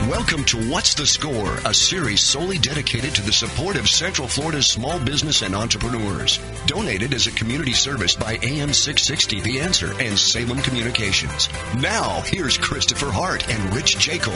Welcome to What's the Score, a series solely dedicated to the support of Central Florida's small business and entrepreneurs. Donated as a community service by AM 660 The Answer and Salem Communications. Now, here's Christopher Hart and Rich Jaeckle.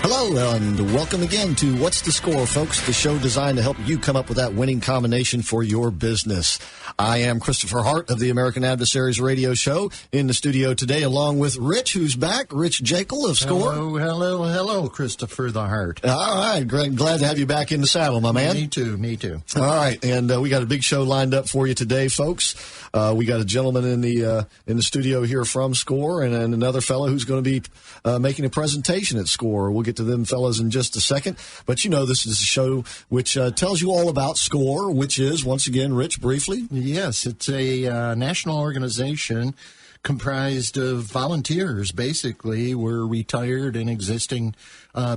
Hello, and welcome again to What's the Score, folks, the show designed to help you come up with that winning combination for your business. I am Christopher Hart of the American Adversaries Radio Show in the studio today, along with Rich, who's back, Rich Jaeckle of Score. Hello, Christopher the Hart. All right, great. Glad to have you back in the saddle, my man. Me too. All right, and we got a big show lined up for you today, folks. We got a gentleman in the studio here from Score, and another fellow who's going to be making a presentation at Score. We'll get to them fellas in just a second, but you know this is a show which tells you all about Score, which is, once again, Rich, briefly. Yes, it's a national organization comprised of volunteers. Basically, we're retired and existing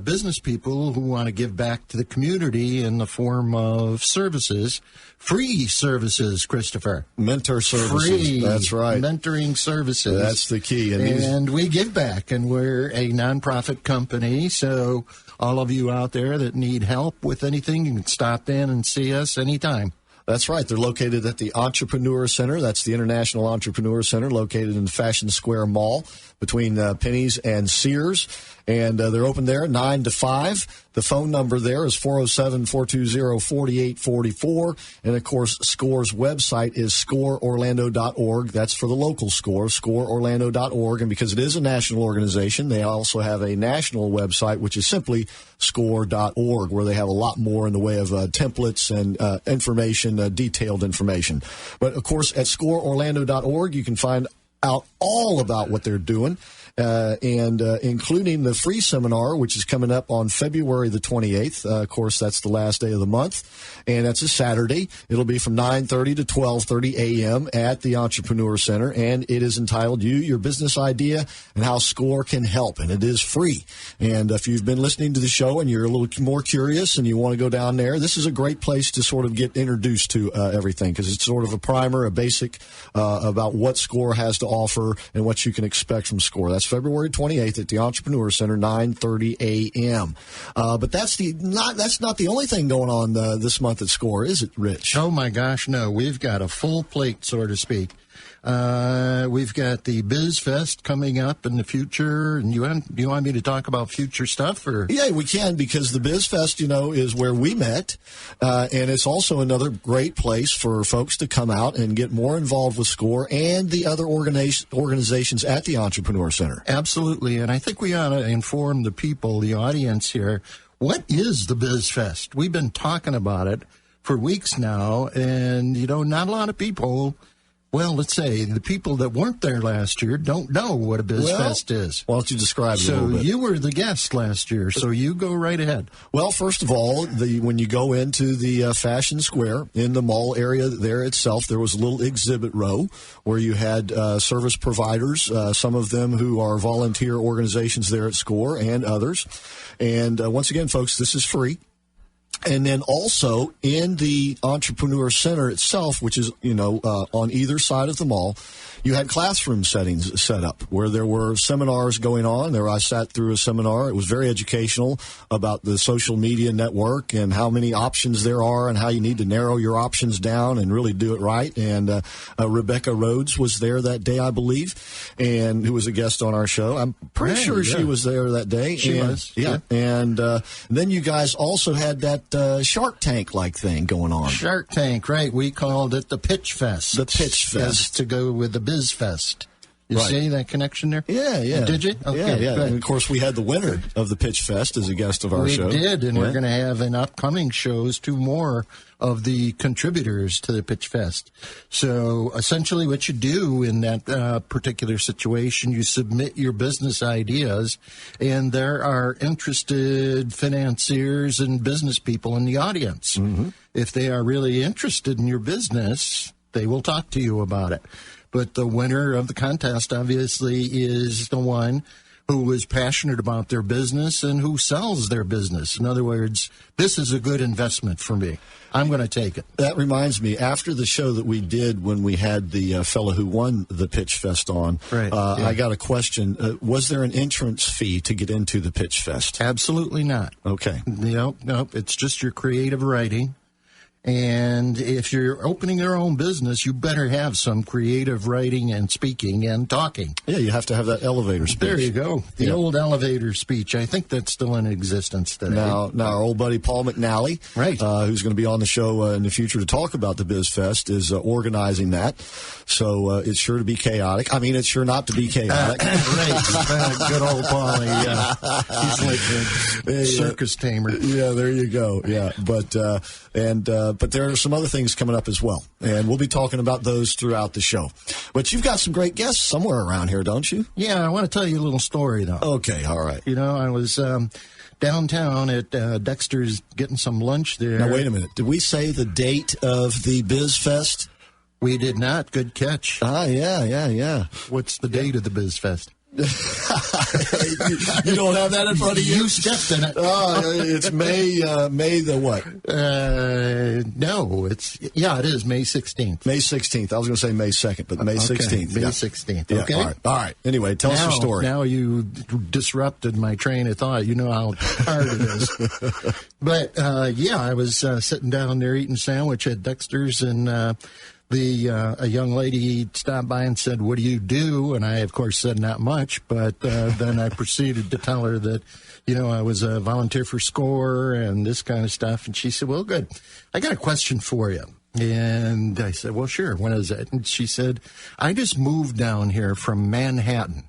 business people who want to give back to the community in the form of services, free services, Christopher. Mentor services. Free. That's right. Mentoring services. That's the key. And we give back, and we're a nonprofit company, so all of you out there that need help with anything, you can stop in and see us anytime. That's right. They're located at the Entrepreneur Center. That's the International Entrepreneur Center, located in Fashion Square Mall between Penny's and Sears. And they're open there 9 to 5. The phone number there is 407-420-4844. And, of course, Score's website is scoreorlando.org. That's for the local Score, scoreorlando.org. And because it is a national organization, they also have a national website, which is simply score.org, where they have a lot more in the way of templates and information, detailed information. But, of course, at scoreorlando.org, you can find out all about what they're doing. And including the free seminar, which is coming up on February the 28th. Of course, that's the last day of the month, and that's a Saturday. It'll be from 9:30 to 12:30 a.m. at the Entrepreneur Center, and it is entitled You, Your Business Idea, and How Score Can Help, and it is free. And if you've been listening to the show and you're a little more curious and you want to go down there, this is a great place to sort of get introduced to everything, because it's sort of a primer, a basic about what Score has to offer and what you can expect from Score. That's February 28th at the Entrepreneur Center, 9:30 a.m. But that's not the only thing going on this month at Score, is it, Rich? Oh, my gosh, no. We've got a full plate, so to speak. We've got the Biz Fest coming up in the future. And you want me to talk about future stuff? Or? Yeah, we can, because the Biz Fest, is where we met. And it's also another great place for folks to come out and get more involved with Score and the other organizations at the Entrepreneur Center. Absolutely. And I think we ought to inform the people, the audience here, what is the Biz Fest? We've been talking about it for weeks now, and, not a lot of people. Well, let's say the people that weren't there last year don't know what a Biz Fest is. Why don't you describe it a little bit? So you were the guest last year, so you go right ahead. Well, first of all, when you go into the Fashion Square in the mall area there itself, there was a little exhibit row where you had service providers, some of them who are volunteer organizations there at Score and others. And once again, folks, this is free. And then also in the Entrepreneur Center itself, which is, on either side of the mall, you had classroom settings set up where there were seminars going on. There I sat through a seminar. It was very educational about the social media network and how many options there are and how you need to narrow your options down and really do it right. And Rebecca Rhodes was there that day, I believe, and who was a guest on our show. I'm pretty sure she was there that day. She was. Yeah. And then you guys also had that Shark Tank-like thing going on. Shark Tank, right. We called it the Pitch Fest. The Pitch Fest. To go with the Biz Fest. You see that connection there? Yeah. Did you? Okay, yeah. And, of course, we had the winner of the Pitch Fest as a guest of our show. We did, and we're going to have in upcoming shows 2 more of the contributors to the Pitch Fest. So, essentially, what you do in that particular situation, you submit your business ideas, and there are interested financiers and business people in the audience. Mm-hmm. If they are really interested in your business, they will talk to you about it. But the winner of the contest, obviously, is the one who is passionate about their business and who sells their business. In other words, this is a good investment for me. I'm going to take it. That reminds me, after the show that we did when we had the fellow who won the Pitch Fest on, right, I got a question. Was there an entrance fee to get into the Pitch Fest? Absolutely not. Okay. Nope. It's just your creative writing. And if you're opening your own business, you better have some creative writing and speaking and talking. Yeah, you have to have that elevator speech. There you go. The old elevator speech. I think that's still in existence today. Now our old buddy Paul McNally, right, who's going to be on the show in the future to talk about the Biz Fest, is organizing that. So it's sure to be chaotic. I mean, it's sure not to be chaotic. Right. Good old Paulie. He's like a circus tamer. Yeah, there you go. Yeah, but there are some other things coming up as well, and we'll be talking about those throughout the show. But you've got some great guests somewhere around here, don't you? Yeah, I want to tell you a little story, though. Okay, all right. You know, I was downtown at Dexter's getting some lunch there. Now, wait a minute. Did we say the date of the Biz Fest? We did not. Good catch. Yeah. What's the date of the Biz Fest? You don't have that in front of you? You stepped in it. It's May the what? No, it is May 16th. May 16th. I was going to say May 2nd, but May 16th. May 16th. Yeah, Okay. all right. Anyway, tell us your story. Now you disrupted my train of thought. You know how hard it is. But, I was sitting down there eating a sandwich at Dexter's, and a young lady stopped by and said, "What do you do?" And I, of course, said not much, but then I proceeded to tell her that, I was a volunteer for SCORE and this kind of stuff. And she said, "Well, good. I got a question for you." And I said, "Well, sure. When is it?" And she said, "I just moved down here from Manhattan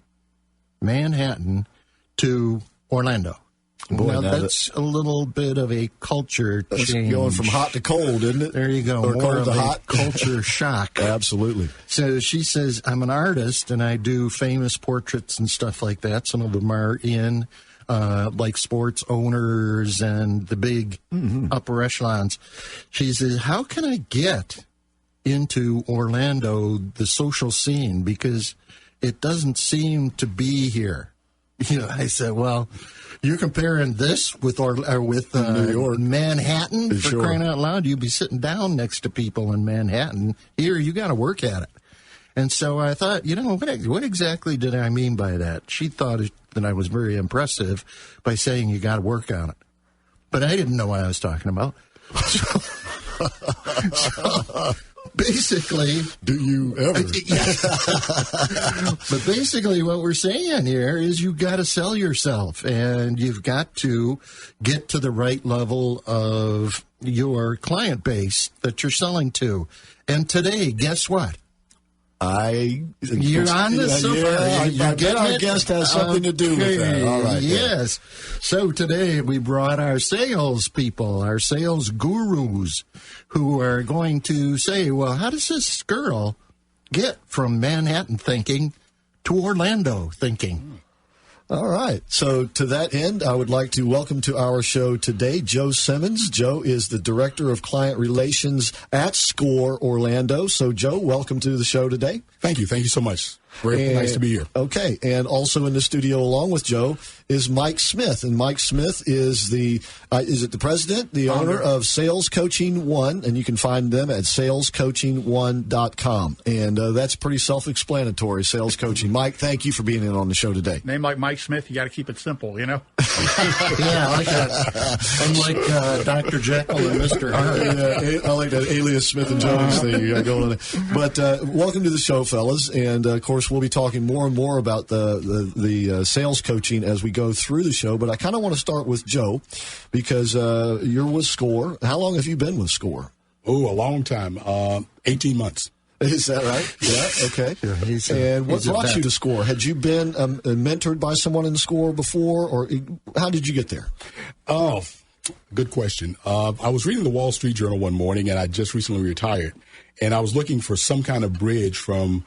to Orlando." Boy, now that's a little bit of a culture change. Going from hot to cold, isn't it? There you go. Or more cold of to a hot. Culture shock. Absolutely. So she says, "I'm an artist and I do famous portraits and stuff like that. Some of them are in like sports owners and the big upper echelons." She says, "How can I get into Orlando, the social scene? Because it doesn't seem to be here." I said, "Well, you're comparing this with New York, Manhattan, for sure. crying out loud. You'd be sitting down next to people in Manhattan. Here, you got to work at it." And so I thought, what exactly did I mean by that? She thought that I was very impressive by saying you got to work on it. But I didn't know what I was talking about. So basically, do you ever? But basically what we're saying here is you've got to sell yourself, and you've got to get to the right level of your client base that you're selling to. And today, guess what? You're on the sofa. I bet our guest has something to do with that. All right. Yes. So today we brought our sales people, our sales gurus, who are going to say, well, how does this girl get from Manhattan thinking to Orlando thinking? All right. So to that end, I would like to welcome to our show today Joe Simmons. Joe is the Director of Client Relations at SCORE Orlando. So, Joe, welcome to the show today. Thank you. Thank you so much. Very nice to be here. Okay. And also in the studio along with Joe is Mike Smith. And Mike Smith is the president, the owner of Sales Coaching One. And you can find them at salescoaching1.com. And that's pretty self-explanatory, sales coaching. Mike, thank you for being in on the show today. Name like Mike Smith, you got to keep it simple, Yeah, I like that. Unlike Dr. Jaeckle and Mr. Hart. I like that alias Smith and Jones thing you got going on. But welcome to the show, fellas. And, of course, we'll be talking more and more about the sales coaching as we go through the show. But I kind of want to start with Joe because you're with SCORE. How long have you been with SCORE? Oh, a long time. 18 months. Is that right? Yeah, okay. And what brought you to SCORE? Had you been mentored by someone in SCORE before, or how did you get there? Oh, good question. I was reading the Wall Street Journal one morning, and I just recently retired, and I was looking for some kind of bridge from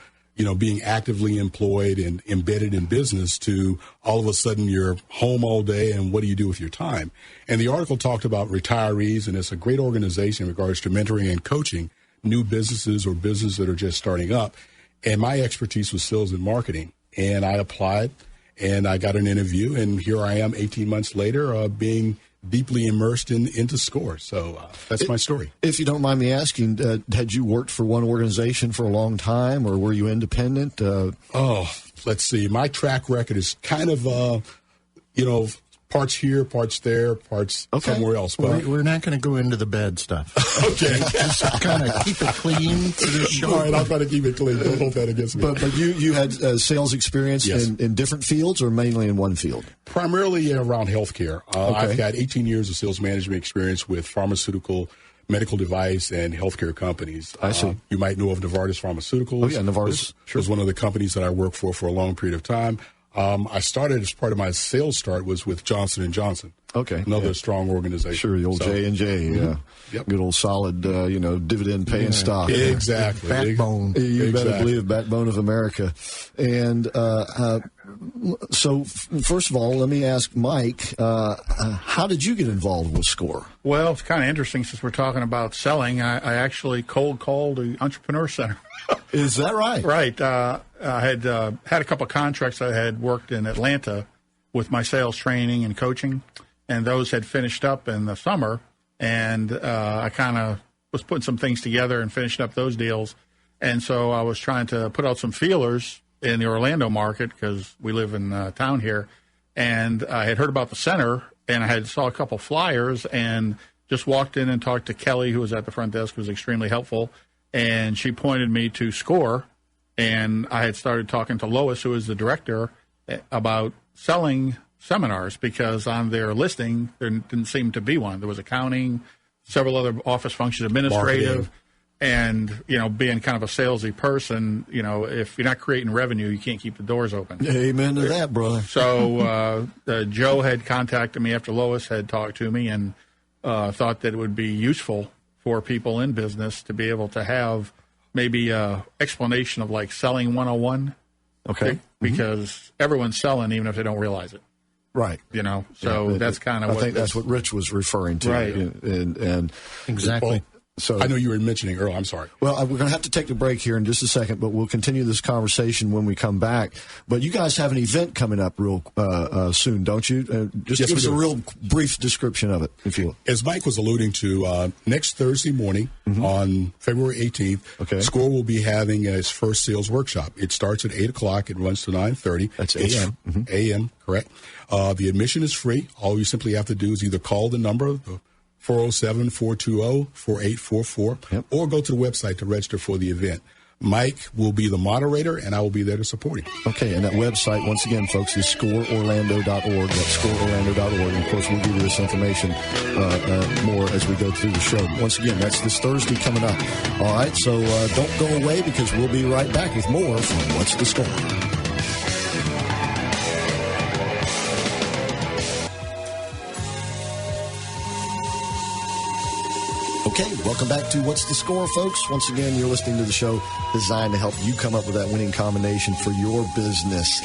being actively employed and embedded in business to all of a sudden you're home all day and what do you do with your time? And the article talked about retirees, and it's a great organization in regards to mentoring and coaching new businesses or businesses that are just starting up. And my expertise was sales and marketing. And I applied and I got an interview, and here I am 18 months later being deeply immersed into SCORE. So that's my story. If you don't mind me asking, had you worked for one organization for a long time, or were you independent? Let's see. My track record is kind of, parts here, parts there, parts somewhere else. But we're not going to go into the bad stuff. Okay. Just kind of keep it clean for this show. All right, I'll try to keep it clean. Don't hold that against me. But you had sales experience in different fields, or mainly in one field? Primarily around healthcare. I've got 18 years of sales management experience with pharmaceutical, medical device, and healthcare companies. I see. You might know of Novartis Pharmaceuticals. Oh, yeah, Novartis. Was one of the companies that I worked for a long period of time. I started as part of my sales start was with Johnson & Johnson. Okay. Another strong organization. Sure, the old J&J. Yeah. Yep. Good old solid, dividend-paying stock. Exactly. Backbone. You better believe backbone of America. And so, first of all, let me ask Mike, how did you get involved with SCORE? Well, it's kind of interesting since we're talking about selling. I actually cold called the Entrepreneur Center. Is that right? Right. I had had a couple of contracts. I had worked in Atlanta with my sales training and coaching, and those had finished up in the summer. And I kind of was putting some things together and finishing up those deals. And so I was trying to put out some feelers in the Orlando market because we live in town here. And I had heard about the center, and I had saw a couple flyers and just walked in and talked to Kelly, who was at the front desk, who was extremely helpful. And she pointed me to SCORE, and I had started talking to Lois, who is the director, about selling seminars because on their listing there didn't seem to be one. There was accounting, several other office functions, administrative, and being kind of a salesy person, if you're not creating revenue, you can't keep the doors open. Amen to that, brother. So Joe had contacted me after Lois had talked to me and thought that it would be useful for people in business to be able to have maybe a explanation of like selling 101. Okay. Because everyone's selling even if they don't realize it. Right. So that's kind of I think that's what Rich was referring to. Right. And exactly. Well, so I know you were mentioning earlier. I'm sorry. Well, we're going to have to take the break here in just a second, but we'll continue this conversation when we come back. But you guys have an event coming up real soon, don't you? Just give us a real brief description of it, if you will. As Mike was alluding to, next Thursday morning on February 18th, SCORE will be having its first sales workshop. It starts at 8 o'clock. It runs to 9:30. That's a.m. A.m., correct. The admission is free. All you simply have to do is either call the number, 407-420-4844, or go to the website to register for the event. Mike will be the moderator, and I will be there to support him. Okay, and that website, once again, folks, is scoreorlando.org. That's scoreorlando.org. And, of course, we'll give you this information more as we go through the show. Once again, that's this Thursday coming up. All right, so don't go away because we'll be right back with more from What's the Score? Okay, welcome back to What's the Score, folks. Once again, you're listening to the show designed to help you come up with that winning combination for your business.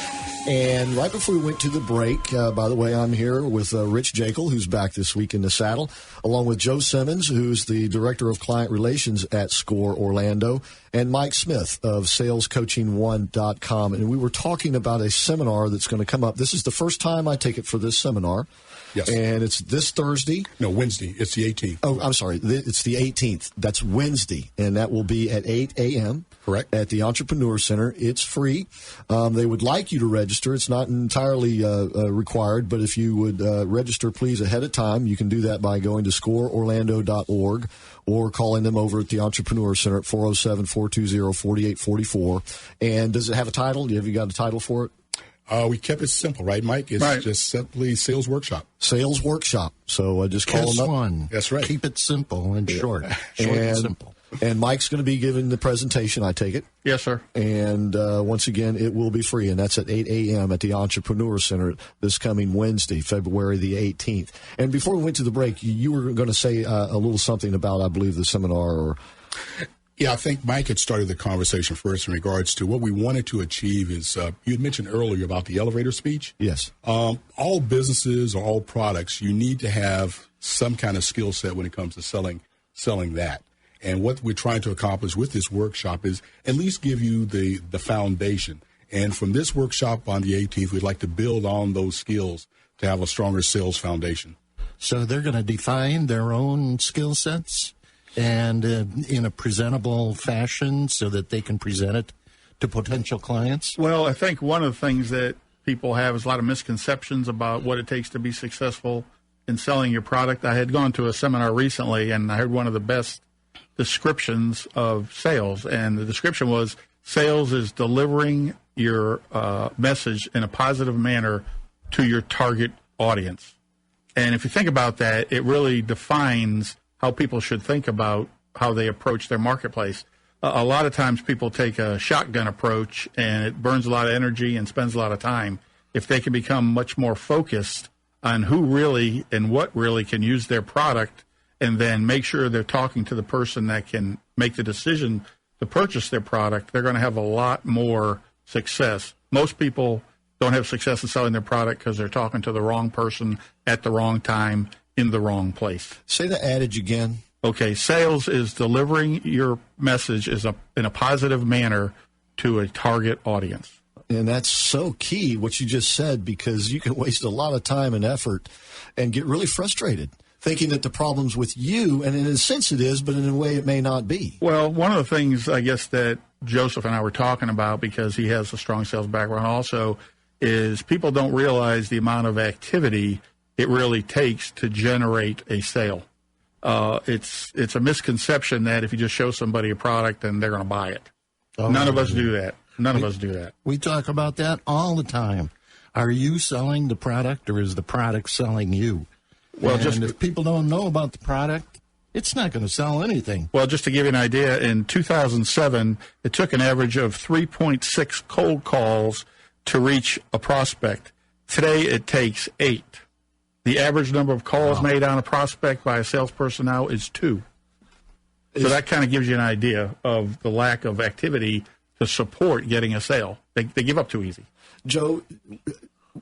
And right before we went to the break, by the way, I'm here with Rich Jaeckle, who's back this week in the saddle, along with Joe Simmons, who's the Director of Client Relations at SCORE Orlando, and Mike Smith of SalesCoaching1.com. And we were talking about a seminar that's going to come up. This is the first time I take it for this seminar. Yes. And it's this Thursday. No, Wednesday. It's the 18th. Oh, I'm sorry. It's the 18th. That's Wednesday. And that will be at 8 a.m. Correct. At the Entrepreneur Center. It's free. They would like you to register. It's not entirely required, but if you would register, please, ahead of time, you can do that by going to scoreorlando.org or calling them over at the Entrepreneur Center at 407-420-4844. And does it have a title? Have you got a title for it? We kept it simple, right, Mike? It's just simply Sales Workshop. Sales Workshop. So just call them up. One. That's right. Keep it simple and short. Short and simple. And Mike's going to be giving the presentation, I take it. Yes, sir. And once again, it will be free, and that's at 8 a.m. at the Entrepreneur Center this coming Wednesday, February the 18th. And before we went to the break, you were going to say a little something about, I believe, the seminar. Yeah, I think Mike had started the conversation first in regards to what we wanted to achieve is, you had mentioned earlier about the elevator speech. Yes. All businesses or all products, you need to have some kind of skill set when it comes to selling that. And what we're trying to accomplish with this workshop is at least give you the foundation. And from this workshop on the 18th, we'd like to build on those skills to have a stronger sales foundation. So they're going to define their own skill sets and in a presentable fashion so that they can present it to potential clients? Well, I think one of the things that people have is a lot of misconceptions about what it takes to be successful in selling your product. I had gone to a seminar recently, and I heard one of the best descriptions of sales, and the description was sales is delivering your message in a positive manner to your target audience. And if you think about that, it really defines how people should think about how they approach their marketplace. A lot of times people take a shotgun approach, and it burns a lot of energy and spends a lot of time. If they can become much more focused on who really and what really can use their product, and then make sure they're talking to the person that can make the decision to purchase their product, they're going to have a lot more success. Most people don't have success in selling their product because they're talking to the wrong person at the wrong time in the wrong place. Say the adage again. Okay, sales is delivering your message in a positive manner to a target audience. And that's so key, what you just said, because you can waste a lot of time and effort and get really frustrated thinking that the problem's with you, and in a sense it is, but in a way it may not be. Well, one of the things, I guess, that Joseph and I were talking about, because he has a strong sales background also, is people don't realize the amount of activity it really takes to generate a sale. It's a misconception that if you just show somebody a product, then they're going to buy it. None of us do that. None of us do that. We talk about that all the time. Are you selling the product, or is the product selling you? Well, and if people don't know about the product, it's not going to sell anything. Well, just to give you an idea, in 2007, it took an average of 3.6 cold calls to reach a prospect. Today, it takes 8. The average number of calls made on a prospect by a salesperson now is 2. So that kind of gives you an idea of the lack of activity to support getting a sale. They give up too easy. Joe,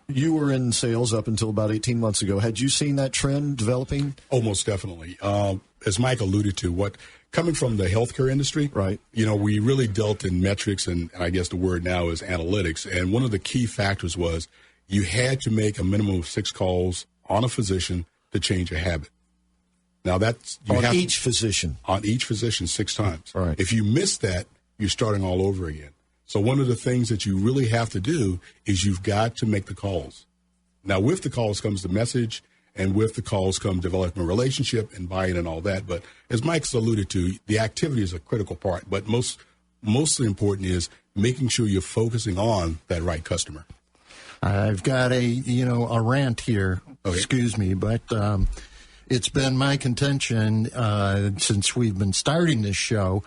you were in sales up until about 18 months ago. Had you seen that trend developing? Oh, most definitely. As Mike alluded to, coming from the healthcare industry, right? We really dealt in metrics, and I guess the word now is analytics. And one of the key factors was you had to make a minimum of 6 calls on a physician to change a habit. Now that's on each physician. On each physician 6 times. Right. If you miss that, you're starting all over again. So one of the things that you really have to do is you've got to make the calls. Now, with the calls comes the message, and with the calls come developing a relationship and buying and all that. But as Mike's alluded to, the activity is a critical part. But mostly important is making sure you're focusing on that right customer. I've got a rant here. Okay. Excuse me, but it's been my contention since we've been starting this show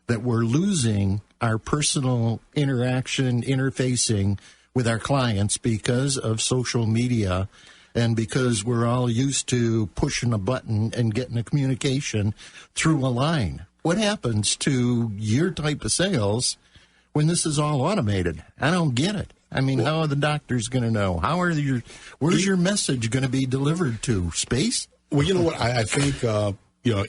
that we're losing our personal interfacing with our clients because of social media and because we're all used to pushing a button and getting a communication through a line. What happens to your type of sales when this is all automated? I don't get it. I mean, how are the doctors going to know? Where's your message going to be delivered to? Space? Well, you know what? I think,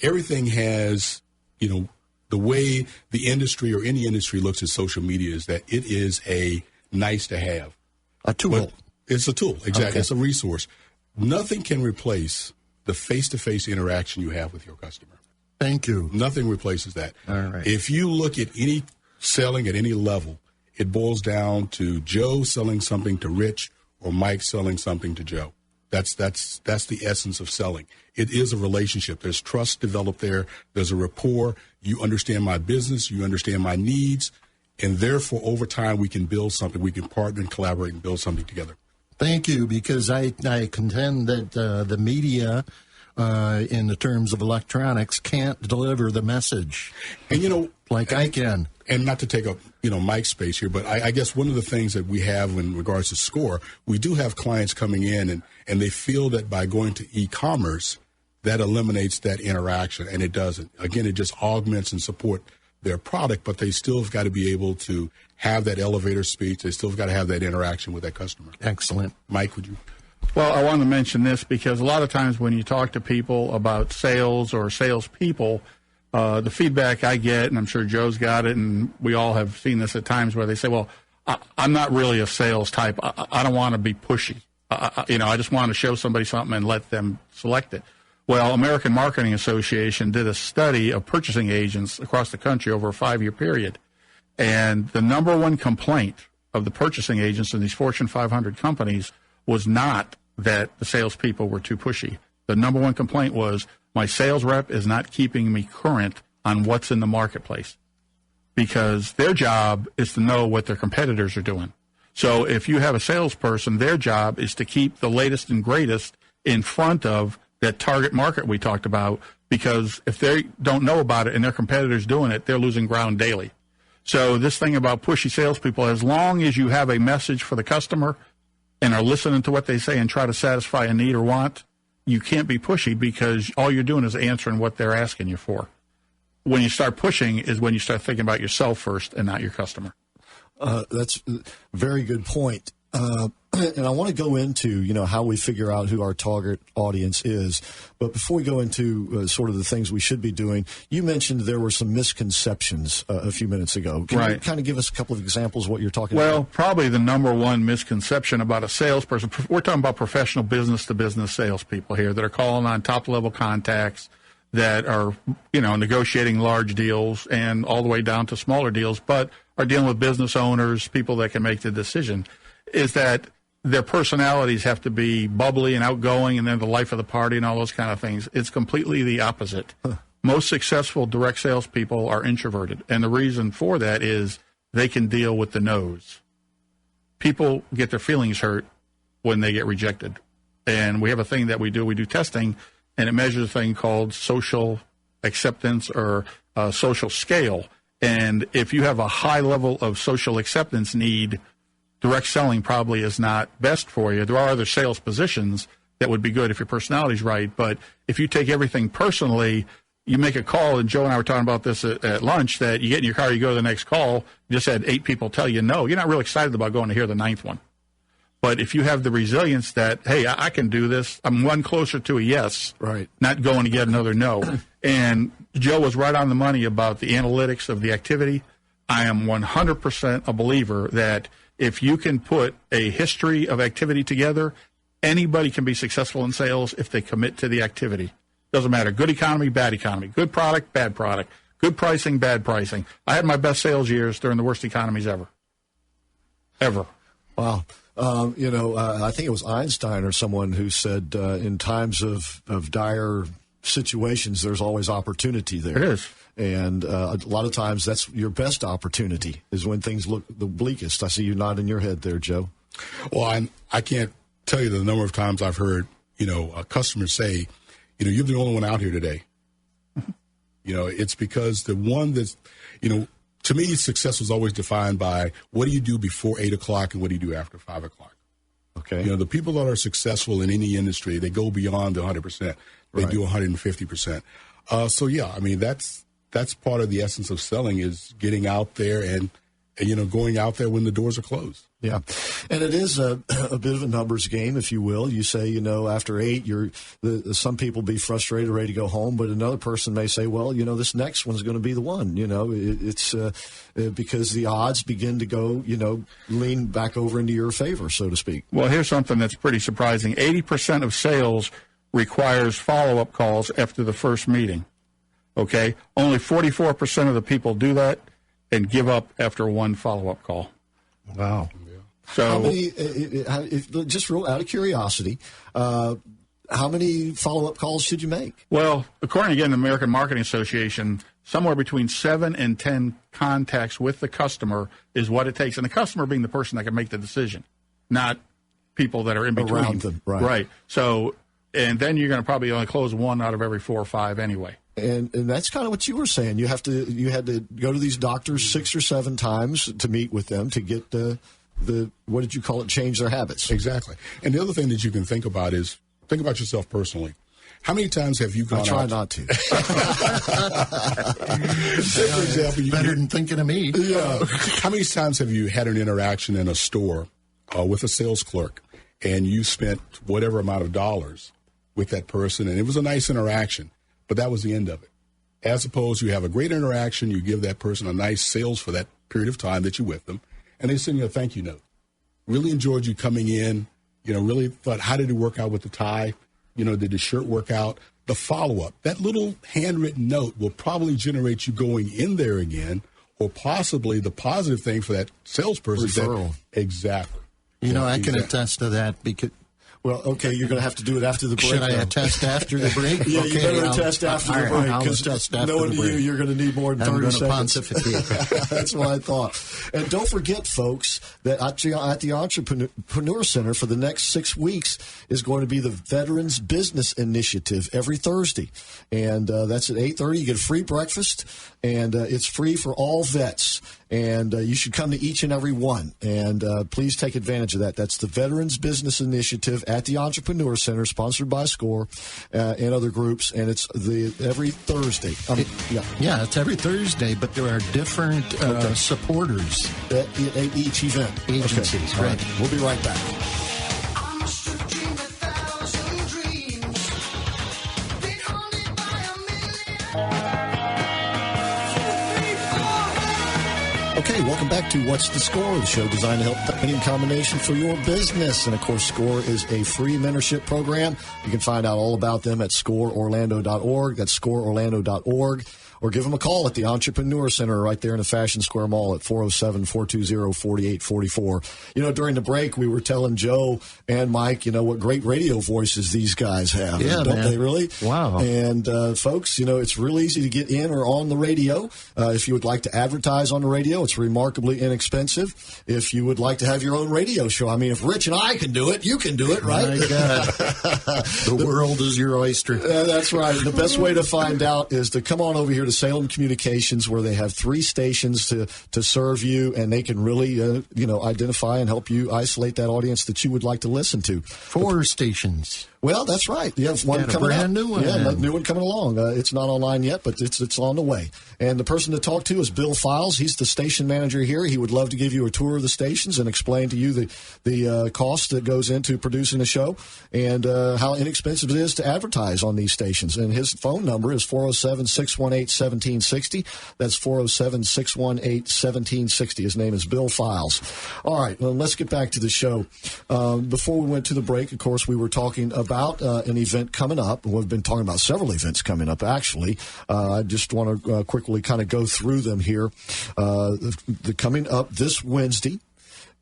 everything has, the way the industry or any industry looks at social media is that it is a nice to have. A tool. But it's a tool, exactly. Okay. It's a resource. Nothing can replace the face-to-face interaction you have with your customer. Thank you. Nothing replaces that. All right. If you look at any selling at any level, it boils down to Joe selling something to Rich or Mike selling something to Joe. That's the essence of selling. It is a relationship. There's trust developed there. There's a rapport. You understand my business. You understand my needs. And therefore, over time, we can build something. We can partner and collaborate and build something together. Thank you, because I contend that the media, in the terms of electronics, can't deliver the message. And, like I can. And not to take up, Mike's space here, but I guess one of the things that we have in regards to SCORE, we do have clients coming in and they feel that by going to e-commerce, that eliminates that interaction, and it doesn't. Again, it just augments and support their product, but they still have got to be able to have that elevator speech. They still have got to have that interaction with that customer. Excellent. Mike, would you? Well, I want to mention this because a lot of times when you talk to people about sales or salespeople, the feedback I get, and I'm sure Joe's got it, and we all have seen this at times where they say, well, I'm not really a sales type. I don't want to be pushy. I just want to show somebody something and let them select it. Well, American Marketing Association did a study of purchasing agents across the country over a 5-year period. And the number one complaint of the purchasing agents in these Fortune 500 companies was not that the salespeople were too pushy. The number one complaint was, my sales rep is not keeping me current on what's in the marketplace, because their job is to know what their competitors are doing. So if you have a salesperson, their job is to keep the latest and greatest in front of that target market we talked about, because if they don't know about it and their competitors doing it, they're losing ground daily. So this thing about pushy salespeople, as long as you have a message for the customer and are listening to what they say and try to satisfy a need or want, you can't be pushy, because all you're doing is answering what they're asking you for. When you start pushing is when you start thinking about yourself first and not your customer. That's a very good point. And I want to go into, how we figure out who our target audience is. But before we go into sort of the things we should be doing, you mentioned there were some misconceptions a few minutes ago. Can you kind of give us a couple of examples of what you're talking about? Well, probably the number one misconception about a salesperson, we're talking about professional business-to-business salespeople here that are calling on top-level contacts that are, negotiating large deals and all the way down to smaller deals, but are dealing with business owners, people that can make the decision, is that their personalities have to be bubbly and outgoing, and they're the life of the party and all those kind of things. It's completely the opposite. Most successful direct salespeople are introverted, and the reason for that is they can deal with the no's. People get their feelings hurt when they get rejected, and we have a thing that we do testing, and it measures a thing called social acceptance or social scale. And if you have a high level of social acceptance need, direct selling probably is not best for you. There are other sales positions that would be good if your personality's right, but if you take everything personally, you make a call, and Joe and I were talking about this at lunch, that you get in your car, you go to the next call, you just had 8 people tell you no. You're not really excited about going to hear the 9th one. But if you have the resilience that, hey, I can do this, I'm one closer to a yes, right, not going to get another no. And Joe was right on the money about the analytics of the activity. I am 100% a believer that if you can put a history of activity together, anybody can be successful in sales if they commit to the activity. Doesn't matter. Good economy, bad economy. Good product, bad product. Good pricing, bad pricing. I had my best sales years during the worst economies ever. Ever. Wow. I think it was Einstein or someone who said in times of dire situations, there's always opportunity there. It is. And a lot of times that's your best opportunity is when things look the bleakest. I see you nodding your head there, Joe. Well, I can't tell you the number of times I've heard, customers say, you're the only one out here today. It's because the one that's, to me, success was always defined by what do you do before 8 o'clock and what do you do after 5 o'clock. Okay. The people that are successful in any industry, they go beyond the 100%. They do 150%. That's part of the essence of selling, is getting out there and going out there when the doors are closed. Yeah. And it is a bit of a numbers game, if you will. You say, after 8, some people be frustrated, ready to go home, but another person may say, well, this next one's going to be the one. It's because the odds begin to go, lean back over into your favor, so to speak. Well, here's something that's pretty surprising. 80% of sales requires follow-up calls after the first meeting. Okay? Only 44% of the people do that and give up after one follow-up call. Wow. So, how many, just real out of curiosity, how many follow-up calls should you make? Well, according again to the American Marketing Association, somewhere between 7 and 10 contacts with the customer is what it takes. And the customer being the person that can make the decision, not people that are in between. Around them, right. Right. So, and then you're going to probably only close 1 out of every 4 or 5 anyway. And that's kind of what you were saying. You had to go to these doctors 6 or 7 times to meet with them to get the what did you call it? Change their habits. Exactly. And the other thing that you can think about is think about yourself personally. How many times have you gone out? I try not to. Say, for example, better than thinking of me. Yeah. How many times have you had an interaction in a store with a sales clerk, and you spent whatever amount of dollars with that person, and it was a nice interaction, but that was the end of it? As opposed, you have a great interaction, you give that person a nice sales for that period of time that you're with them, and they send you a thank you note. Really enjoyed you coming in. Really thought, how did it work out with the tie? Did the shirt work out? The follow-up, that little handwritten note will probably generate you going in there again, or possibly the positive thing for that salesperson. Referral. Exactly. I can attest to that because. Well, okay, you're going to have to do it after the break. Should I attest after the break? Yeah, okay, you better attest after the break. I'll attest after knowing the break. you're going to need more than 30 seconds. Pontificate. That's what I thought. And don't forget, folks, that at the Entrepreneur Center for the next 6 weeks is going to be the Veterans Business Initiative every Thursday. And that's at 8:30. You get a free breakfast, and it's free for all vets. And you should come to each and every one. And please take advantage of that. That's the Veterans Business Initiative at the Entrepreneur Center, sponsored by SCORE and other groups. And it's every Thursday. Yeah, it's every Thursday, but there are different supporters at each event. Agencies, okay. right. We'll be right back. Okay, welcome back to What's the Score, the show designed to help winning combination for your business. And, of course, SCORE is a free mentorship program. You can find out all about them at scoreorlando.org. That's scoreorlando.org. Or give them a call at the Entrepreneur Center right there in the Fashion Square Mall at 407-420-4844. During the break, we were telling Joe and Mike, what great radio voices these guys have. Yeah, don't man. they really? Wow. And, folks, it's real easy to get in or on the radio. If you would like to advertise on the radio, it's remarkably inexpensive. If you would like to have your own radio show, if Rich and I can do it, you can do it, right? My God. The world is your oyster. That's right. The best way to find out is to come on over here to Salem Communications, where they have 3 stations to serve you, and they can really identify and help you isolate that audience that you would like to listen to. 4 stations. Well, that's right. You have one coming brand up. New one. Yeah, a new one coming along. It's not online yet, but it's on the way. And the person to talk to is Bill Files. He's the station manager here. He would love to give you a tour of the stations and explain to you the cost that goes into producing a show and how inexpensive it is to advertise on these stations. And his phone number is 407-618-1760. That's 407-618-1760. His name is Bill Files. All right, well, let's get back to the show. Before we went to the break, of course, we were talking about an event coming up. We've been talking about several events coming up, actually. I just want to quickly kind of go through them here. The coming up this Wednesday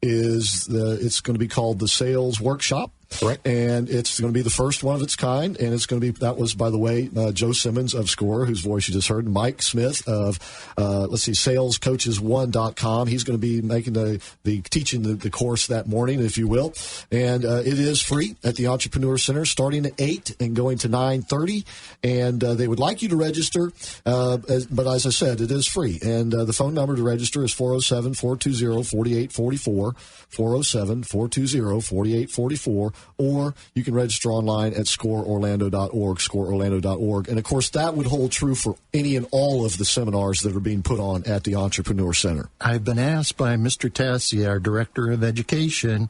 is it's going to be called the Sales Workshop. Right. And it's going to be the first one of its kind. And it's going to be, that was, by the way, Joe Simmons of SCORE, whose voice you just heard, and Mike Smith of, salescoaches1.com. He's going to be making teaching the course that morning, if you will. And it is free at the Entrepreneur Center, starting at 8 and going to 9:30. And they would like you to register. But as I said, it is free. And the phone number to register is 407-420-4844, 407-420-4844. Or you can register online at scoreorlando.org, scoreorlando.org. And, of course, that would hold true for any and all of the seminars that are being put on at the Entrepreneur Center. I've been asked by Mr. Tassi, our Director of Education,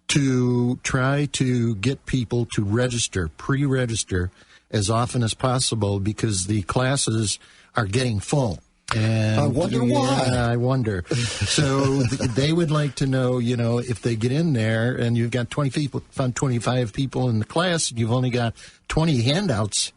to try to get people to register, pre-register, as often as possible because the classes are getting full. And I wonder why. I wonder. So they would like to know, if they get in there and you've got 25 people in the class, and you've only got 20 handouts,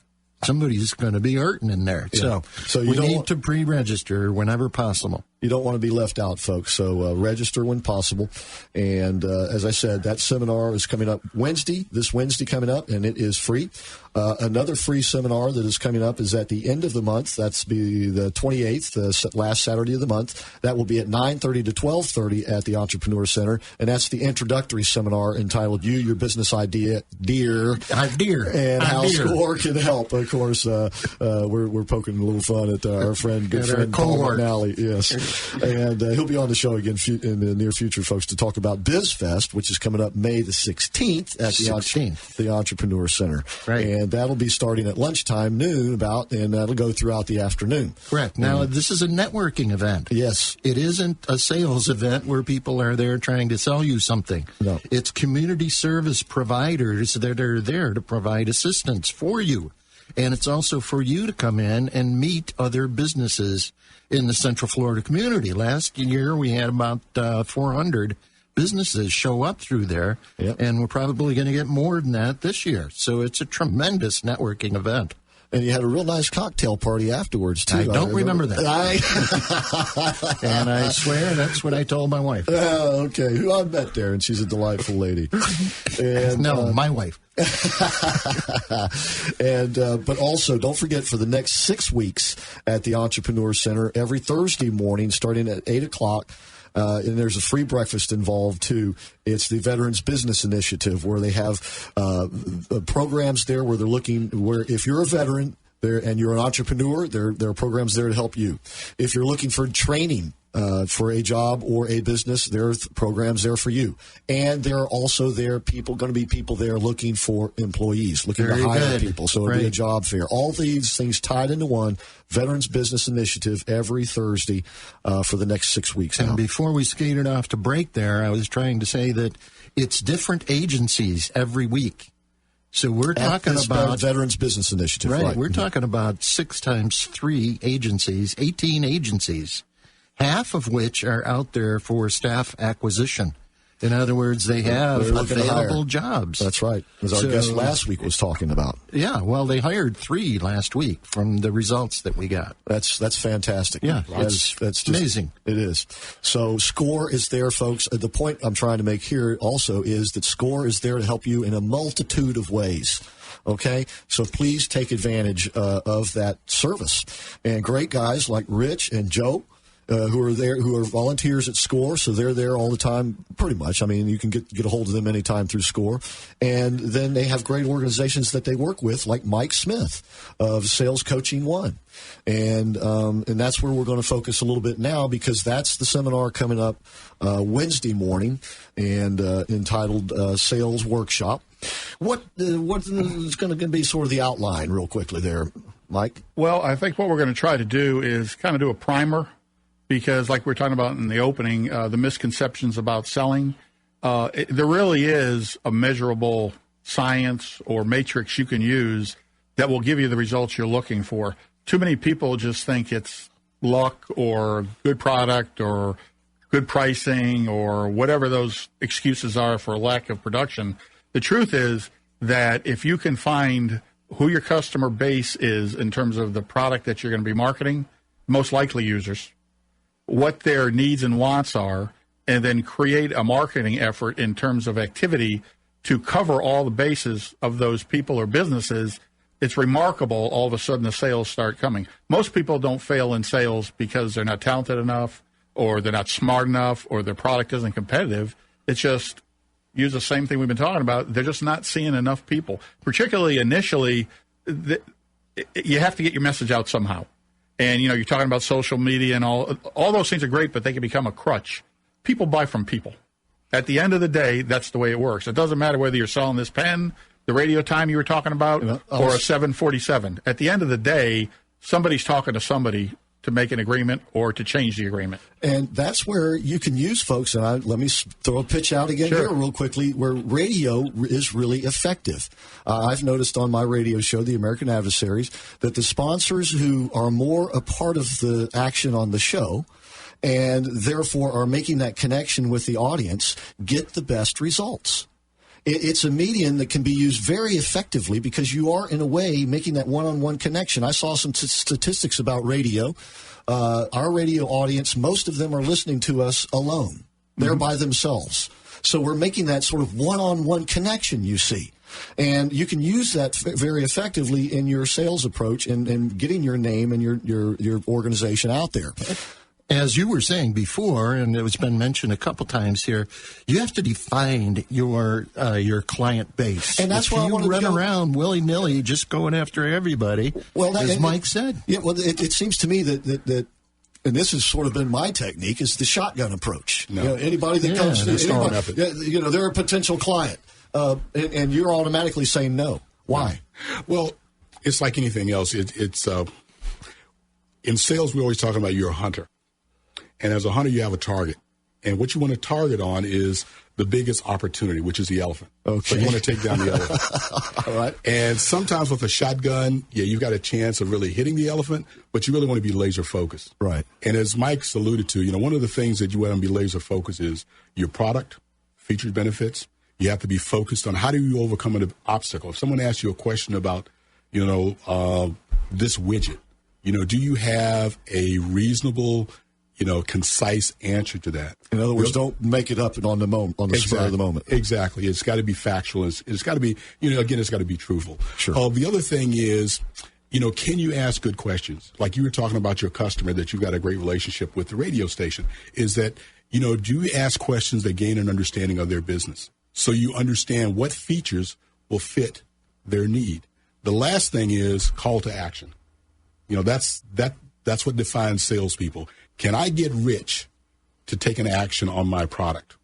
somebody's going to be hurting in there. Yeah. So we need to pre-register whenever possible. You don't want to be left out, folks. So register when possible. And as I said, that seminar is coming up this Wednesday coming up, and it is free. Another free seminar that is coming up is at the end of the month. That's the 28th, the last Saturday of the month. That will be at 9:30 to 12:30 at the Entrepreneur Center. And that's the introductory seminar entitled You, Your Business Idea, Dear. And how SCORE can help. Of course, we're poking a little fun at our good friend Paul McNally. Yes. And he'll be on the show again in the near future, folks, to talk about BizFest, which is coming up May the 16th at the Entrepreneur Center. Right. And that'll be starting at lunchtime, noon and that'll go throughout the afternoon. Correct. Now, this is a networking event. Yes. It isn't a sales event where people are there trying to sell you something. No. It's community service providers that are there to provide assistance for you. And it's also for you to come in and meet other businesses in the Central Florida community. Last year, we had about 400 businesses show up through there, and we're probably going to get more than that this year. So it's a tremendous networking event. And you had a real nice cocktail party afterwards, too. I don't remember that. And I swear that's what I told my wife. Okay. Who I met there, and she's a delightful lady. And, my wife. And but also, don't forget, for the next 6 weeks at the Entrepreneur Center, every Thursday morning, starting at 8 o'clock, and there's a free breakfast involved, too. It's the Veterans Business Initiative, where they have programs there where they're looking, where if you're a veteran and you're an entrepreneur, there are programs there to help you. If you're looking for training for a job or a business, there are programs there for you. And there are also going to be people there looking for employees, looking to hire people. So it'll be a job fair. All these things tied into one Veterans Business Initiative every Thursday for the next 6 weeks. And before we skated off to break there, I was trying to say that it's different agencies every week. So we're talking about Veterans Business Initiative. Right. We're talking about 6 times 3 agencies, 18 agencies, half of which are out there for staff acquisition. In other words, they have available jobs. That's right, as our guest last week was talking about. Yeah, well, they hired 3 last week from the results that we got. That's fantastic. Yeah, that's just amazing. It is. So SCORE is there, folks. The point I'm trying to make here also is that SCORE is there to help you in a multitude of ways. Okay, so please take advantage of that service. And great guys like Rich and Joe, who are there, who are volunteers at SCORE, so they're there all the time, pretty much. I mean, you can get a hold of them anytime through SCORE. And then they have great organizations that they work with, like Mike Smith of Sales Coaching One. And that's where we're going to focus a little bit now, because that's the seminar coming up Wednesday morning, and entitled Sales Workshop. What is going to be sort of the outline real quickly there, Mike? Well, I think what we're going to try to do is kind of do a primer, because like we were talking about in the opening, the misconceptions about selling, there really is a measurable science or matrix you can use that will give you the results you're looking for. Too many people just think it's luck or good product or good pricing or whatever those excuses are for lack of production. The truth is that if you can find who your customer base is in terms of the product that you're going to be marketing, most likely users, what their needs and wants are, and then create a marketing effort in terms of activity to cover all the bases of those people or businesses, it's remarkable all of a sudden the sales start coming. Most people don't fail in sales because they're not talented enough, or they're not smart enough, or their product isn't competitive. It's just, use the same thing we've been talking about, they're just not seeing enough people. Particularly initially, you have to get your message out somehow. And, you're talking about social media and all those things are great, but they can become a crutch. People buy from people. At the end of the day, that's the way it works. It doesn't matter whether you're selling this pen, the radio time you were talking about, or a 747. At the end of the day, somebody's talking to somebody to make an agreement or to change the agreement. And that's where you can use, folks, and let me throw a pitch out again here real quickly, where radio is really effective. I've noticed on my radio show, The American Adversaries, that the sponsors who are more a part of the action on the show and therefore are making that connection with the audience get the best results. It's a medium that can be used very effectively because you are, in a way, making that one-on-one connection. I saw some statistics about radio. Our radio audience, most of them are listening to us alone. They're by themselves. So we're making that sort of one-on-one connection, you see. And you can use that very effectively in your sales approach and getting your name and your organization out there. As you were saying before, and it's been mentioned a couple times here, you have to define your client base. And that's if why you run around willy-nilly just going after everybody, as Mike said. Yeah, well, it seems to me that and this has sort of been my technique, is the shotgun approach. No. Anybody that comes to, they're a potential client, and you're automatically saying no. Why? Well, it's like anything else. It's in sales, we're always talking about you're a hunter. And as a hunter, you have a target. And what you want to target on is the biggest opportunity, which is the elephant. Okay. So you want to take down the elephant. All right. And sometimes with a shotgun, you've got a chance of really hitting the elephant, but you really want to be laser focused. Right. And as Mike's alluded to, one of the things that you want to be laser focused is your product, features, benefits. You have to be focused on how do you overcome an obstacle. If someone asks you a question about, this widget, do you have a reasonable, concise answer to that? In other words, don't make it up on the spur of the moment. Exactly. It's got to be factual. It's got to be, it's got to be truthful. Sure. The other thing is, can you ask good questions? Like you were talking about your customer that you've got a great relationship with the radio station, is that, do you ask questions that gain an understanding of their business? So you understand what features will fit their need. The last thing is call to action. That's what defines salespeople. Can I get rich to take an action on my product?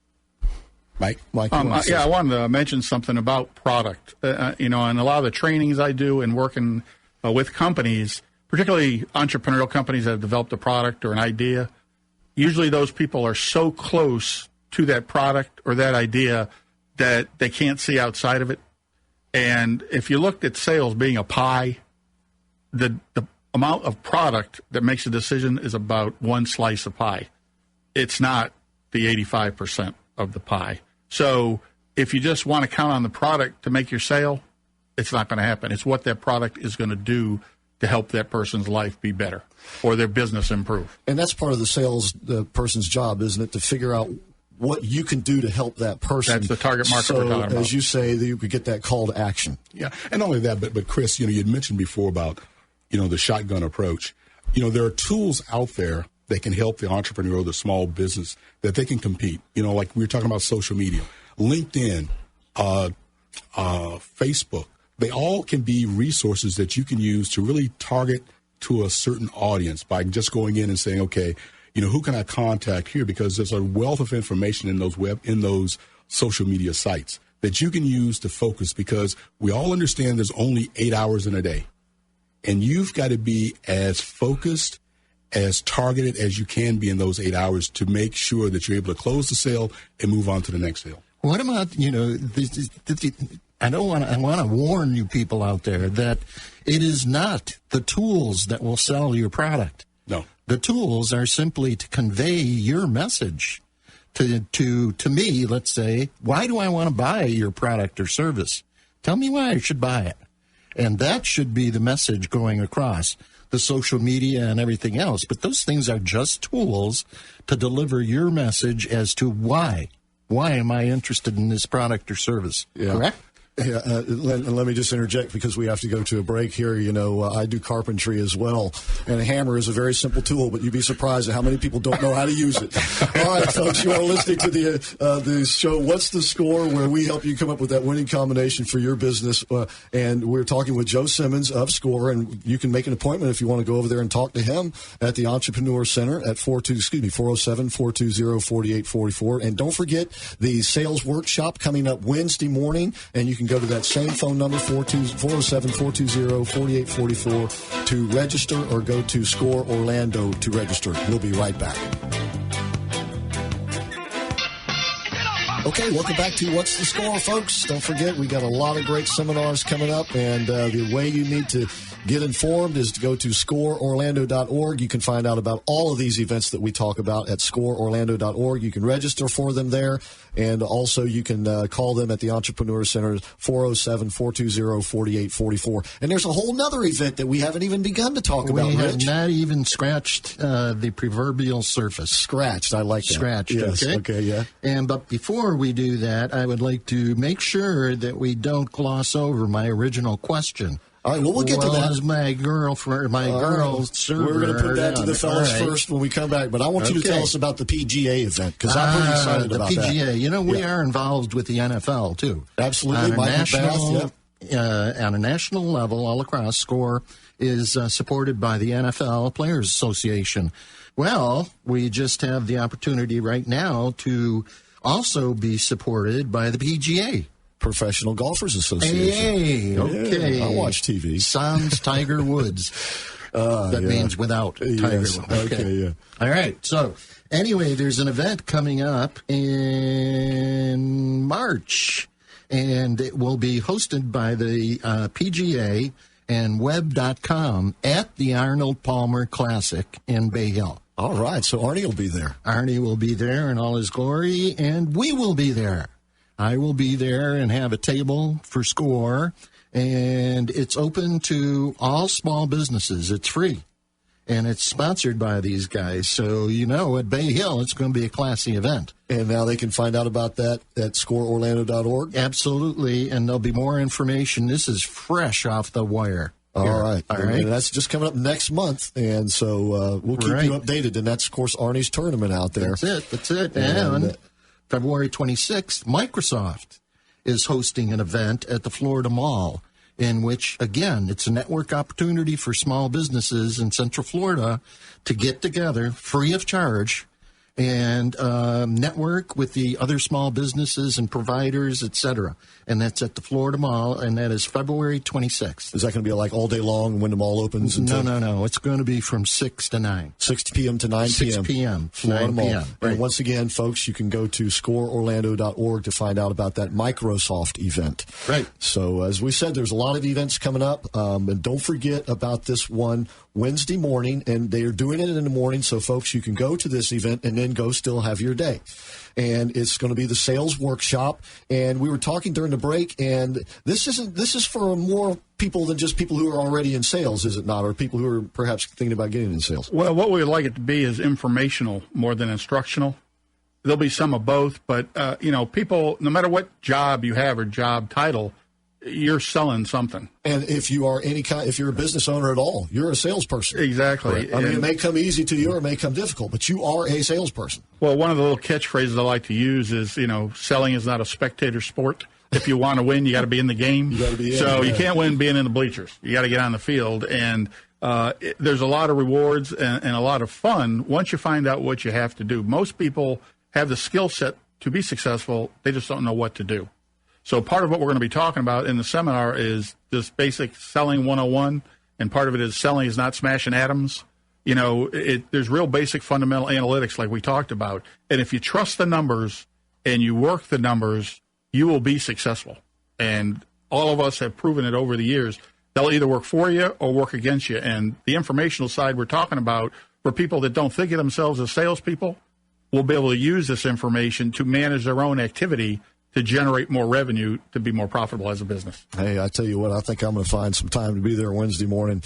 Mike? I wanted to mention something about product. And a lot of the trainings I do and working with companies, particularly entrepreneurial companies that have developed a product or an idea, usually those people are so close to that product or that idea that they can't see outside of it. And if you looked at sales being a pie, the amount of product that makes a decision is about one slice of pie. It's not the 85% of the pie. So if you just want to count on the product to make your sale, it's not going to happen. It's what that product is going to do to help that person's life be better or their business improve. And that's part of the person's job, isn't it, to figure out what you can do to help that person. That's the target market we're talking about. As you say, that you could get that call to action. Yeah, and not only that, but Chris, you'd mentioned before about, the shotgun approach. There are tools out there that can help the entrepreneur, the small business, that they can compete. Like we were talking about social media, LinkedIn, Facebook. They all can be resources that you can use to really target to a certain audience by just going in and saying, okay, who can I contact here? Because there's a wealth of information in those social media sites that you can use to focus, because we all understand there's only 8 hours in a day. And you've got to be as focused, as targeted as you can be in those 8 hours to make sure that you're able to close the sale and move on to the next sale. What about, I want to warn you people out there that it is not the tools that will sell your product. No. The tools are simply to convey your message to me, let's say. Why do I want to buy your product or service? Tell me why I should buy it. And that should be the message going across the social media and everything else. But those things are just tools to deliver your message as to why. Why am I interested in this product or service? Yeah. Correct? Yeah, let me just interject because we have to go to a break here. I do carpentry as well, and a hammer is a very simple tool, but you'd be surprised at how many people don't know how to use it. All right, folks, you are listening to the show What's the Score, where we help you come up with that winning combination for your business. And we're talking with Joe Simmons of Score, and you can make an appointment if you want to go over there and talk to him at the Entrepreneur Center at 407-420-4844. And don't forget the sales workshop coming up Wednesday morning, and you can go to that same phone number, 407-420-4844, to register, or go to Score Orlando to register. We'll be right back. Okay, welcome back to What's the Score, folks. Don't forget, we got a lot of great seminars coming up, and the way you need to get informed is to go to scoreorlando.org. You can find out about all of these events that we talk about at scoreorlando.org. You can register for them there, and also you can call them at the Entrepreneur Center, 407-420-4844. And there's a whole nother event that we haven't even begun to talk about, We have Rich. not even scratched the proverbial surface. Scratched, I like that. Scratched, yes. Okay, yeah. But before we do that, I would like to make sure that we don't gloss over my original question. All right, well, we'll get to that. As my girlfriend, server. We're going to put that to the fellas first when we come back. But I want you to tell us about the PGA event, because I'm pretty excited about that. The PGA. We are involved with the NFL, too. Absolutely. On a national level, all across, Score is supported by the NFL Players Association. Well, we just have the opportunity right now to also be supported by the PGA. Professional Golfers Association. Hey, okay. I watch TV. Sans Tiger Woods. That means without Tiger. Yes. Okay, yeah. All right. So, anyway, there's an event coming up in March, and it will be hosted by the PGA and Web.com at the Arnold Palmer Classic in Bay Hill. All right, so Arnie will be there. Arnie will be there in all his glory, and we will be there. I will be there and have a table for SCORE, and it's open to all small businesses. It's free, and it's sponsored by these guys. So, at Bay Hill, it's going to be a classy event. And now they can find out about that at scoreorlando.org? Absolutely, and there'll be more information. This is fresh off the wire. All right. And that's just coming up next month, and so we'll keep you updated. And that's, of course, Arnie's tournament out there. That's it. And February 26th, Microsoft is hosting an event at the Florida Mall in which, again, it's a network opportunity for small businesses in Central Florida to get together free of charge and network with the other small businesses and providers, et cetera. And that's at the Florida Mall, and that is February 26th. Is that going to be like all day long when the mall opens? No. It's going to be from 6 to 9. 6 p.m. to 9 p.m. 6 p.m. Florida 9 Mall. p.m. Right. And once again, folks, you can go to scoreorlando.org to find out about that Microsoft event. Right. So, as we said, there's a lot of events coming up. And don't forget about this one Wednesday morning. And they are doing it in the morning. So, folks, you can go to this event and then go still have your day. And it's going to be the sales workshop. And we were talking during the break, and this is for more people than just people who are already in sales, is it not? Or people who are perhaps thinking about getting in sales? Well, what we would like it to be is informational more than instructional. There'll be some of both, but, people, no matter what job you have or job title, you're selling something. And if you are if you're a business owner at all, you're a salesperson. Exactly. Right. I mean, it may come easy to you or it may come difficult, but you are a salesperson. Well, one of the little catchphrases I like to use is, selling is not a spectator sport. If you want to win, you got to be in the game. You got to be in. So you can't win being in the bleachers. You got to get on the field. And there's a lot of rewards and a lot of fun once you find out what you have to do. Most people have the skill set to be successful. They just don't know what to do. So part of what we're going to be talking about in the seminar is this basic selling 101, and part of it is selling is not smashing atoms. There's real basic fundamental analytics like we talked about. And if you trust the numbers and you work the numbers, you will be successful. And all of us have proven it over the years. They'll either work for you or work against you. And the informational side we're talking about, for people that don't think of themselves as salespeople, will be able to use this information to manage their own activity to generate more revenue, to be more profitable as a business. Hey, I tell you what, I think I'm going to find some time to be there Wednesday morning.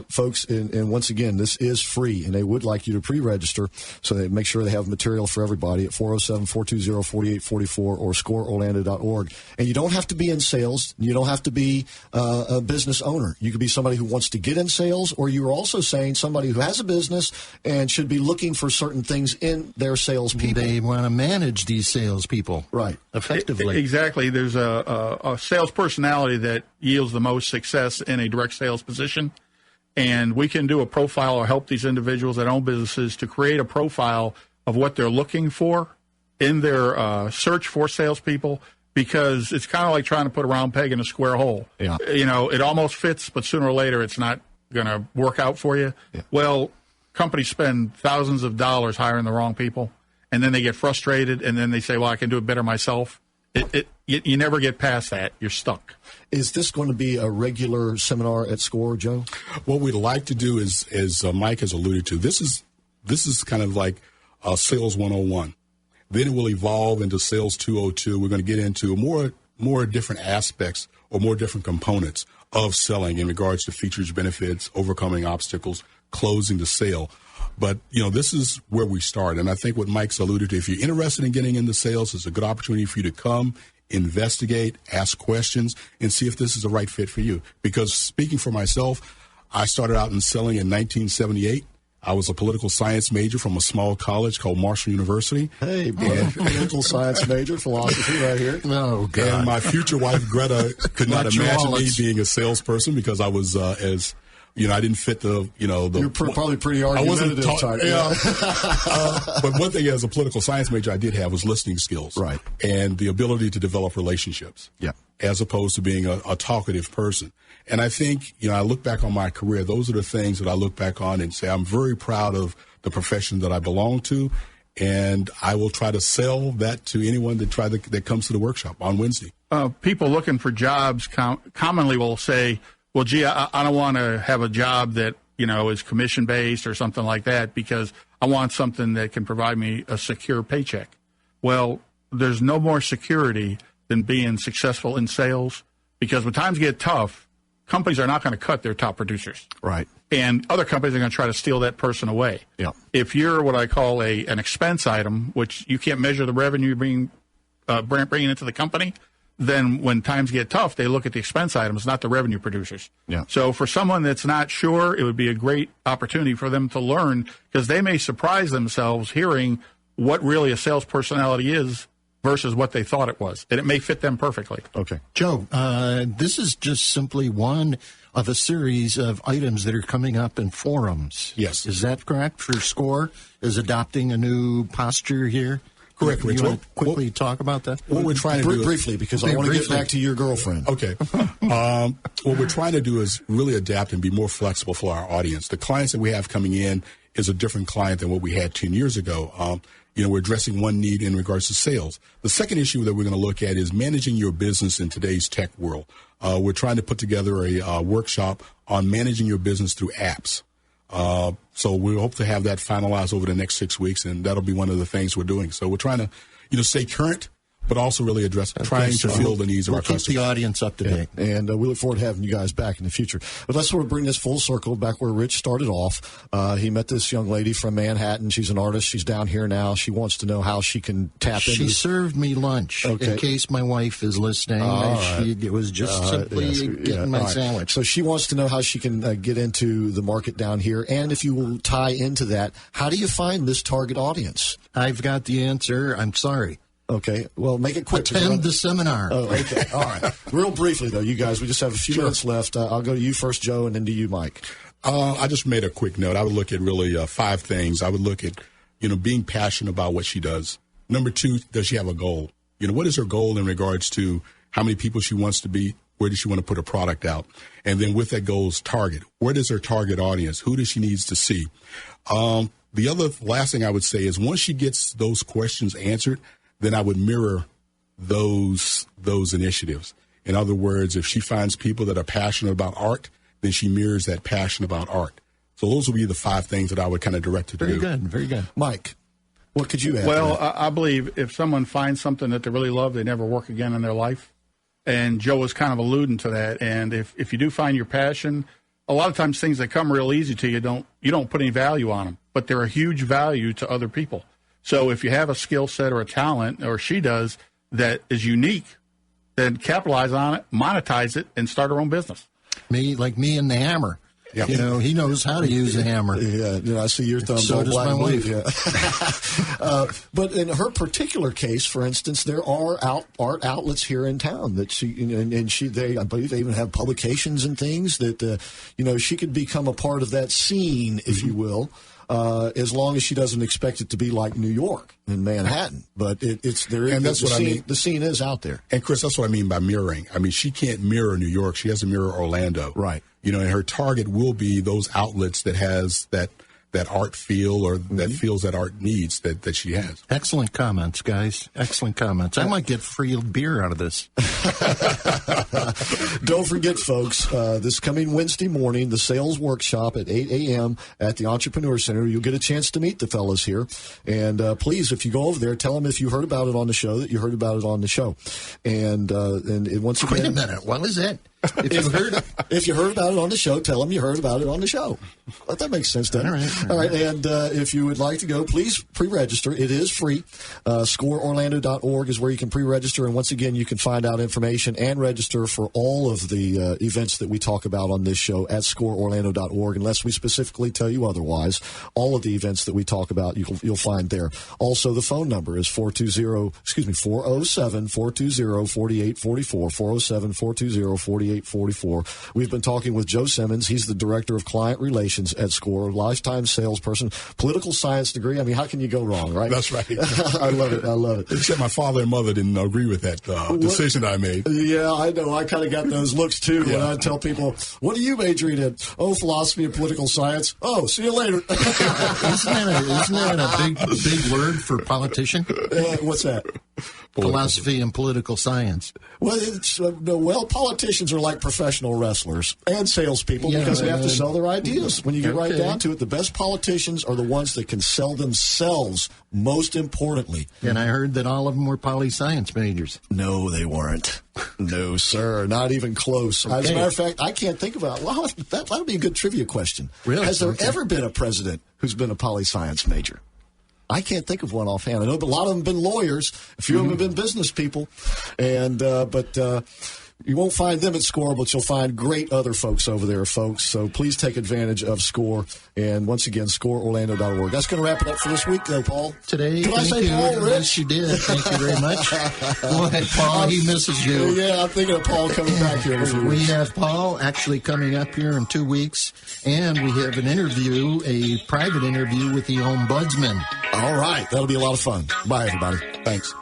Folks, and once again, this is free, and they would like you to pre-register, so they make sure they have material for everybody at 407-420-4844 or scoreorlando.org. And you don't have to be in sales. You don't have to be a business owner. You could be somebody who wants to get in sales, or you're also saying somebody who has a business and should be looking for certain things in their salespeople. They want to manage these salespeople. Right. Effectively. Exactly. There's a sales personality that yields the most success in a direct sales position. And we can do a profile or help these individuals that own businesses to create a profile of what they're looking for in their search for salespeople, because it's kind of like trying to put a round peg in a square hole. Yeah. It almost fits, but sooner or later it's not going to work out for you. Yeah. Well, companies spend thousands of dollars hiring the wrong people, and then they get frustrated, and then they say, well, I can do it better myself. You never get past that. You're stuck. Is this going to be a regular seminar at SCORE, Joe? What we'd like to do is, as Mike has alluded to, this is kind of like Sales 101. Then it will evolve into Sales 202. We're going to get into more different aspects or more different components of selling in regards to features, benefits, overcoming obstacles, closing the sale. But, this is where we start. And I think what Mike's alluded to, if you're interested in getting into sales, it's a good opportunity for you to come, investigate, ask questions, and see if this is the right fit for you. Because speaking for myself, I started out in selling in 1978. I was a political science major from a small college called Marshall University. Hey, political science major, philosophy right here. Oh, God. And my future wife, Greta, could not imagine me being a salesperson because I was as I didn't fit the. You're probably pretty argumentative type. Yeah. But one thing as a political science major I did have was listening skills. Right. And the ability to develop relationships. Yeah. As opposed to being a talkative person. And I think, I look back on my career, those are the things that I look back on and say, I'm very proud of the profession that I belong to. And I will try to sell that to anyone that comes to the workshop on Wednesday. People looking for jobs commonly will say, well, gee, I don't want to have a job that, is commission-based or something like that because I want something that can provide me a secure paycheck. Well, there's no more security than being successful in sales because when times get tough, companies are not going to cut their top producers. Right. And other companies are going to try to steal that person away. Yeah. If you're what I call an expense item, which you can't measure the revenue bringing into the company, then when times get tough, they look at the expense items, not the revenue producers. Yeah. So for someone that's not sure, it would be a great opportunity for them to learn because they may surprise themselves hearing what really a sales personality is versus what they thought it was. And it may fit them perfectly. Okay. Joe, this is just simply one of a series of items that are coming up in forums. Yes. Is that correct? For SCORE is adopting a new posture here? Correct, Rich. You want to quickly talk about that? What we're trying to do briefly, because I want to get back to your girlfriend. Okay. What we're trying to do is really adapt and be more flexible for our audience. The clients that we have coming in is a different client than what we had 10 years ago. We're addressing one need in regards to sales. The second issue that we're going to look at is managing your business in today's tech world. We're trying to put together a workshop on managing your business through apps. So we hope to have that finalized over the next 6 weeks, and that'll be one of the things we're doing. So we're trying to, stay current, but also really address trying to fill the needs of our customers. Keep the audience up to date. And we look forward to having you guys back in the future. But let's sort of bring this full circle back where Rich started off. He met this young lady from Manhattan. She's an artist. She's down here now. She wants to know how she can tap into. She served me lunch in case my wife is listening. It was just simply getting my sandwich. So she wants to know how she can get into the market down here. And if you will tie into that, how do you find this target audience? I've got the answer. I'm sorry. Okay, well, make it quick. Attend the seminar. Oh, okay. All right. Real briefly, though, you guys, we just have a few minutes left. I'll go to you first, Joe, and then to you, Mike. I just made a quick note. I would look at really 5 things. I would look at, being passionate about what she does. Number 2, does she have a goal? What is her goal in regards to how many people she wants to be? Where does she want to put a product out? And then with that goal is target. Where is her target audience? Who does she needs to see? The last thing I would say is once she gets those questions answered, then I would mirror those initiatives. In other words, if she finds people that are passionate about art, then she mirrors that passion about art. So those would be the 5 things that I would kind of direct her to do. Very good. Mike, what could you add? Well, I believe if someone finds something that they really love, they never work again in their life. And Joe was kind of alluding to that. And if you do find your passion, a lot of times things that come real easy to you, you don't put any value on them, but they're a huge value to other people. So if you have a skill set or a talent, or she does, that is unique, then capitalize on it, monetize it, and start her own business. Like me and the hammer. Yep. He knows how to use a hammer. Yeah, I see your thumbs. So all does black my and blue. wife. Yeah. But in her particular case, for instance, there are art outlets here in town that I believe they even have publications and things that she could become a part of that scene, if you will. As long as she doesn't expect it to be like New York and Manhattan, but it's there. And that's what I mean. The scene is out there. And Chris, that's what I mean by mirroring. I mean, she can't mirror New York; she has to mirror Orlando. Right. And her target will be those outlets that has that art feel or that feels that art needs that she has. Excellent comments, guys. Excellent comments. I might get free beer out of this. Don't forget, folks, this coming Wednesday morning, the sales workshop at 8 a.m. at the Entrepreneur Center. You'll get a chance to meet the fellas here. And please, if you go over there, tell them if you heard about it on the show, that you heard about it on the show. And once again... Wait a minute. What was it? If you heard about it on the show, tell them you heard about it on the show. Well, that makes sense, doesn't it? All right. And if you would like to go, please pre-register. It is free. ScoreOrlando.org is where you can pre-register. And once again, you can find out information and register for all of the events that we talk about on this show at ScoreOrlando.org, unless we specifically tell you otherwise. All of the events that we talk about, you'll find there. Also, the phone number is 407-420-4844, 407-420-4844. 3844. We've been talking with Joe Simmons. He's the Director of Client Relations at SCORE, lifetime salesperson, political science degree. I mean, how can you go wrong, right? That's right. I love it. I love it. Except my father and mother didn't agree with that decision I made. Yeah, I know. I kind of got those looks, too, when I tell people, what are you majoring in? Oh, philosophy and political science. Oh, see you later. Isn't that a big word for politician? What's that? Philosophy and political science. Well, politicians are like professional wrestlers and salespeople because they have to sell their ideas. When you get right down to it, the best politicians are the ones that can sell themselves, most importantly. And I heard that all of them were poli-science majors. No, they weren't. No, sir. Not even close. Okay. As a matter of fact, I can't think about it. Well, that would be a good trivia question. Really? Has there ever been a president who's been a poli-science major? I can't think of one offhand. I know a lot of them have been lawyers. A few of them have been business people. And but you won't find them at SCORE, but you'll find great other folks over there, folks. So please take advantage of SCORE. And once again, scoreorlando.org. That's going to wrap it up for this week, though, Paul. Today, Did I say Paul, Rich? Yes, you did. Thank you very much. Go ahead, Paul. He misses you. Yeah, I'm thinking of Paul coming back here in a few weeks. We have Paul actually coming up here in 2 weeks, and we have an interview, a private interview with the Ombudsman. All right. That'll be a lot of fun. Bye, everybody. Thanks.